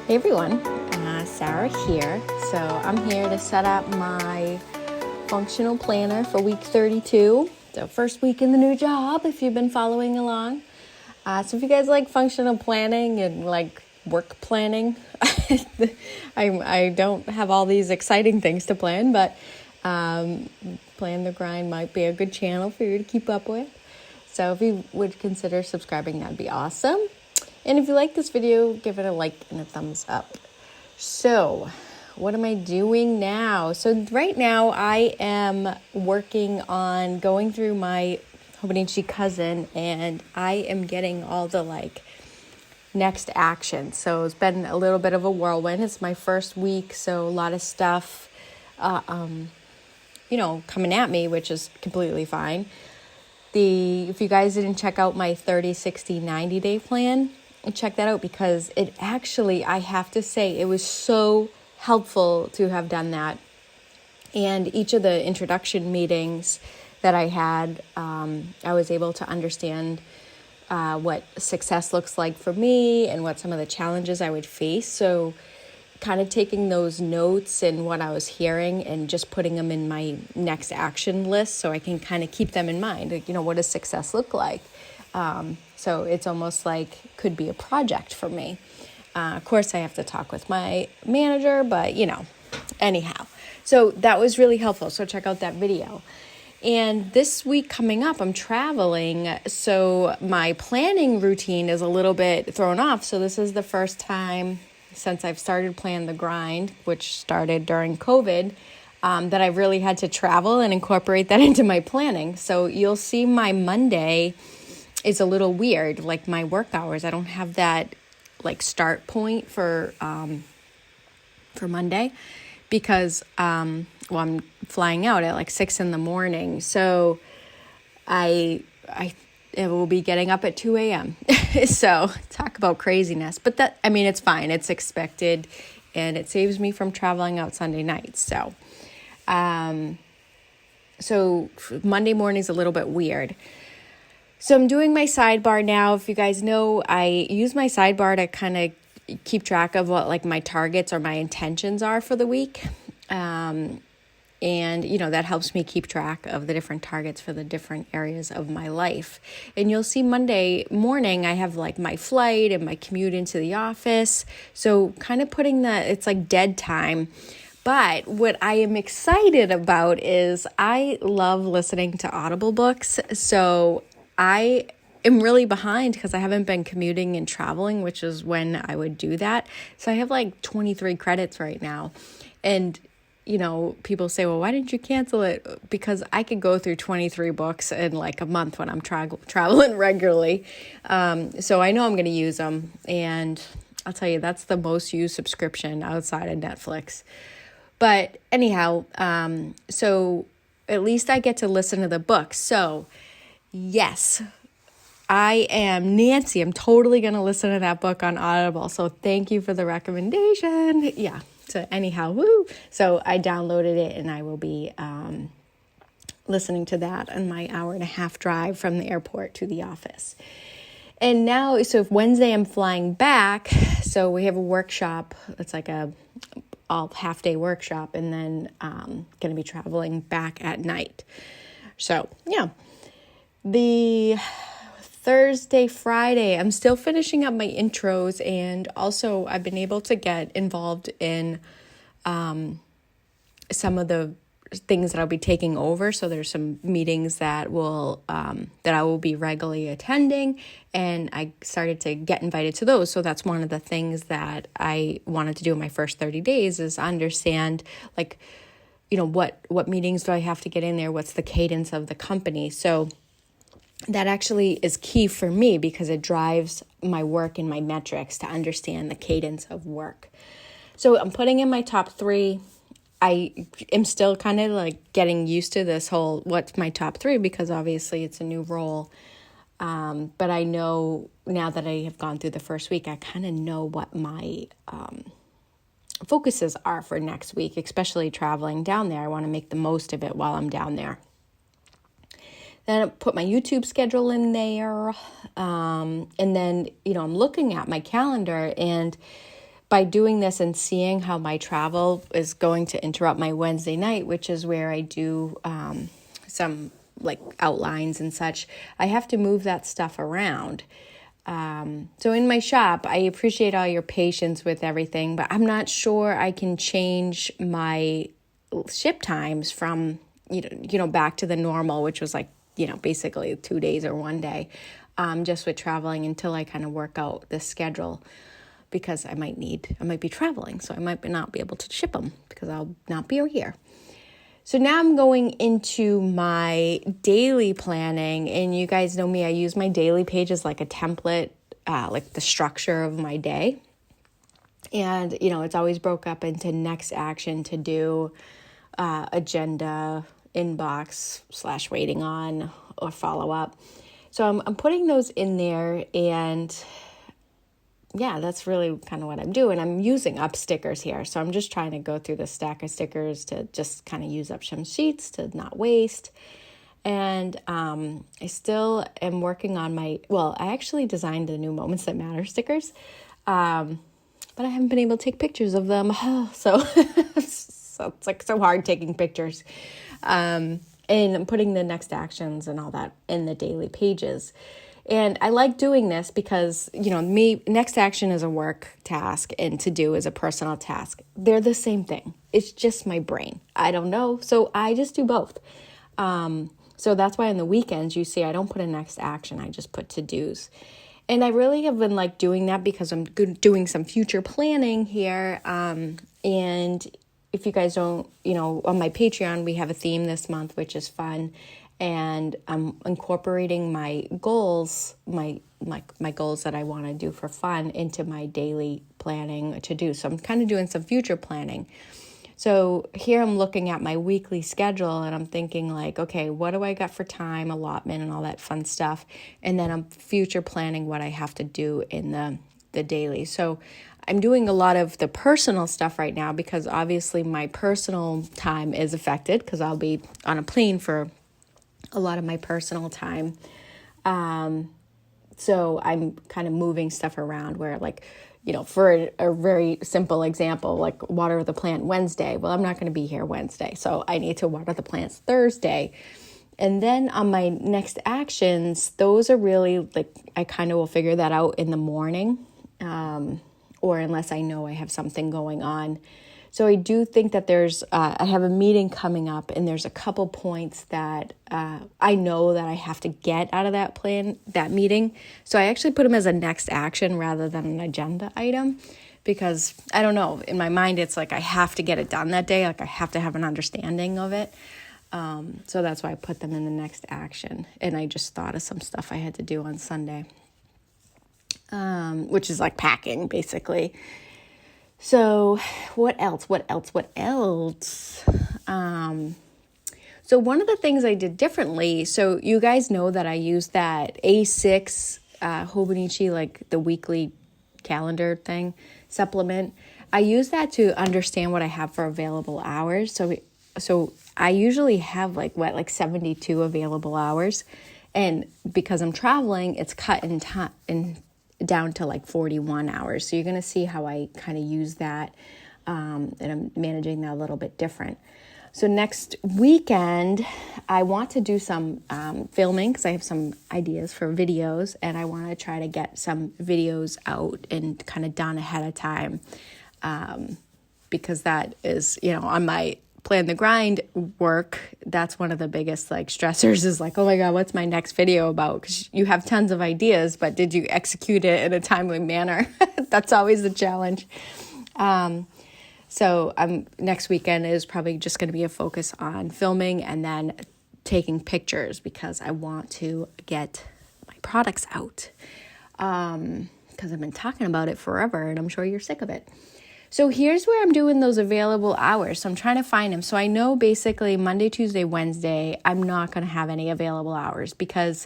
Hey everyone, Sarah here. So I'm here to set up my functional planner for week 32. So first week in the new job, if you've been following along. So if you guys like functional planning and like work planning, I don't have all these exciting things to plan, but PlantheGrind might be a good channel for you to keep up with. So if you would consider subscribing, that'd be awesome. And if you like this video, give it a like and a thumbs up. So what am I doing now? So right now I am working on going through my hobonichi cousin, and I am getting all the next action. So it's been a little bit of a whirlwind. It's my first week, so a lot of stuff, coming at me, which is completely fine. If you guys didn't check out my 30, 60, 90 day plan, check that out, because it actually, I have to say, it was so helpful to have done that. And each of the introduction meetings that I had, I was able to understand what success looks like for me and what some of the challenges I would face. So kind of taking those notes and what I was hearing and just putting them in my next action list so I can kind of keep them in mind. What does success look like? So it's almost like could be a project for me. Of course, I have to talk with my manager, but anyhow. So that was really helpful. So check out that video. And this week coming up, I'm traveling. So my planning routine is a little bit thrown off. So this is the first time since I've started PlantheGrind, which started during COVID, that I really had to travel and incorporate that into my planning. So you'll see my Monday is a little weird, like my work hours. I don't have that start point for Monday because I'm flying out at 6 a.m. So I will be getting up at 2 a.m. So talk about craziness. But it's fine. It's expected, and it saves me from traveling out Sunday nights. So Monday morning's a little bit weird. So I'm doing my sidebar now. If you guys know, I use my sidebar to kind of keep track of what my targets or my intentions are for the week. And that helps me keep track of the different targets for the different areas of my life. And you'll see Monday morning, I have my flight and my commute into the office. So kind of putting it's dead time. But what I am excited about is I love listening to Audible books. So I am really behind because I haven't been commuting and traveling, which is when I would do that. So I have 23 credits right now. And, people say, well, why didn't you cancel it? Because I could go through 23 books in a month when I'm traveling regularly. So I know I'm going to use them. And I'll tell you, that's the most used subscription outside of Netflix. But anyhow, so at least I get to listen to the books. So yes, I am Nancy. I'm totally going to listen to that book on Audible. So thank you for the recommendation. Yeah. So anyhow, woo. So I downloaded it, and I will be listening to that on my 1.5-hour drive from the airport to the office. And now, so Wednesday I'm flying back. So we have a workshop. It's a all half-day workshop, and then going to be traveling back at night. So yeah. The Thursday, Friday, I'm still finishing up my intros, and also I've been able to get involved in some of the things that I'll be taking over. So there's some meetings that I will be regularly attending, and I started to get invited to those. So that's one of the things that I wanted to do in my first 30 days is understand what meetings do I have to get in there? What's the cadence of the company? So that actually is key for me because it drives my work and my metrics to understand the cadence of work. So I'm putting in my top 3. I am still kind of getting used to this whole what's my top 3 because obviously it's a new role. But I know now that I have gone through the first week, I kind of know what my focuses are for next week, especially traveling down there. I want to make the most of it while I'm down there. Then I put my YouTube schedule in there. And then, I'm looking at my calendar, and by doing this and seeing how my travel is going to interrupt my Wednesday night, which is where I do some like outlines and such, I have to move that stuff around. So in my shop, I appreciate all your patience with everything, but I'm not sure I can change my ship times from, back to the normal, which was like, basically 2 days or 1 day, just with traveling until I kind of work out the schedule, because I might be traveling. So I might not be able to ship them because I'll not be here. So now I'm going into my daily planning, and you guys know me, I use my daily page as like a template, like the structure of my day. And, it's always broke up into next action to do, agenda, inbox / waiting on, or follow up. So I'm putting those in there, and yeah, that's really kind of what I'm doing. I'm using up stickers here. So I'm just trying to go through the stack of stickers to just kind of use up some sheets to not waste. And I still am working on I actually designed the new Moments That Matter stickers, but I haven't been able to take pictures of them. So it's like so hard taking pictures. And I'm putting the next actions and all that in the daily pages. And I like doing this because, next action is a work task and to do is a personal task. They're the same thing. It's just my brain. I don't know. So I just do both. So that's why on the weekends, you see, I don't put a next action. I just put to-dos. And I really have been like doing that because I'm doing some future planning here. And if you guys don't, on my Patreon, we have a theme this month, which is fun. And I'm incorporating my goals, my goals that I want to do for fun into my daily planning to do. So I'm kind of doing some future planning. So here I'm looking at my weekly schedule and I'm thinking like, okay, what do I got for time allotment and all that fun stuff? And then I'm future planning what I have to do in the daily. So I'm doing a lot of the personal stuff right now because obviously my personal time is affected because I'll be on a plane for a lot of my personal time. So I'm kind of moving stuff around where like, for a very simple example, like water the plant Wednesday. Well, I'm not going to be here Wednesday. So I need to water the plants Thursday. And then on my next actions, those are really like, I kind of will figure that out in the morning, or unless I know I have something going on. So I do think that I have a meeting coming up and there's a couple points that I know that I have to get out of that meeting. So I actually put them as a next action rather than an agenda item because I don't know, in my mind, it's like I have to get it done that day. Like I have to have an understanding of it. So that's why I put them in the next action. And I just thought of some stuff I had to do on Sunday, which is like packing basically. So what else? So one of the things I did differently, so you guys know that I use that A6 hobonichi, like the weekly calendar thing, supplement. I use that to understand what I have for available hours. So I usually have like 72 available hours. And because I'm traveling, it's cut in time down to like 41 hours. So you're going to see how I kind of use that. And I'm managing that a little bit different. So next weekend, I want to do some filming because I have some ideas for videos and I want to try to get some videos out and kind of done ahead of time. Because that is, on my PlantheGrind work, that's one of the biggest like stressors is like, oh my God, what's my next video about? Because you have tons of ideas, but did you execute it in a timely manner? That's always the challenge. So next weekend is probably just going to be a focus on filming and then taking pictures because I want to get my products out. Because I've been talking about it forever and I'm sure you're sick of it. So here's where I'm doing those available hours. So I'm trying to find them. So I know basically Monday, Tuesday, Wednesday, I'm not going to have any available hours because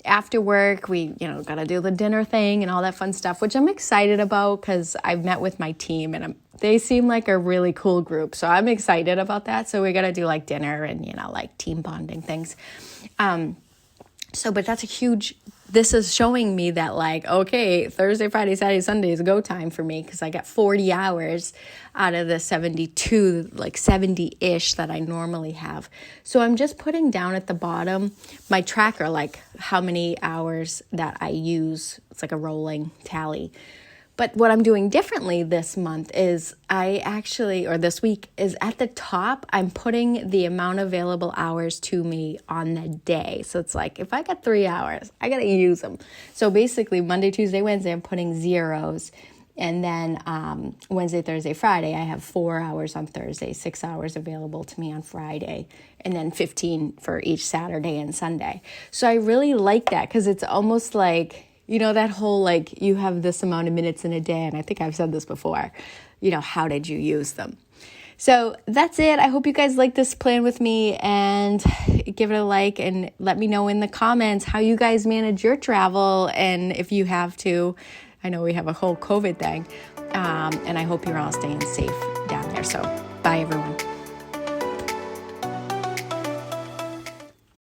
after work, we, got to do the dinner thing and all that fun stuff, which I'm excited about because I've met with my team and they seem like a really cool group. So I'm excited about that. So we got to do like dinner and, like team bonding things. But that's a huge this is showing me that like, okay, Thursday, Friday, Saturday, Sunday is go time for me because I got 40 hours out of the 72, like 70-ish that I normally have. So I'm just putting down at the bottom my tracker, like how many hours that I use. It's like a rolling tally. But what I'm doing differently this month is or this week, is at the top, I'm putting the amount of available hours to me on the day. So it's like, if I got 3 hours, I got to use them. So basically Monday, Tuesday, Wednesday, I'm putting zeros. And then Wednesday, Thursday, Friday, I have 4 hours on Thursday, 6 hours available to me on Friday, and then 15 for each Saturday and Sunday. So I really like that because it's almost like, that whole, like, you have this amount of minutes in a day, and I think I've said this before, how did you use them? So that's it. I hope you guys like this plan with me, and give it a like, and let me know in the comments how you guys manage your travel, and if you have to. I know we have a whole COVID thing, and I hope you're all staying safe down there. So bye, everyone.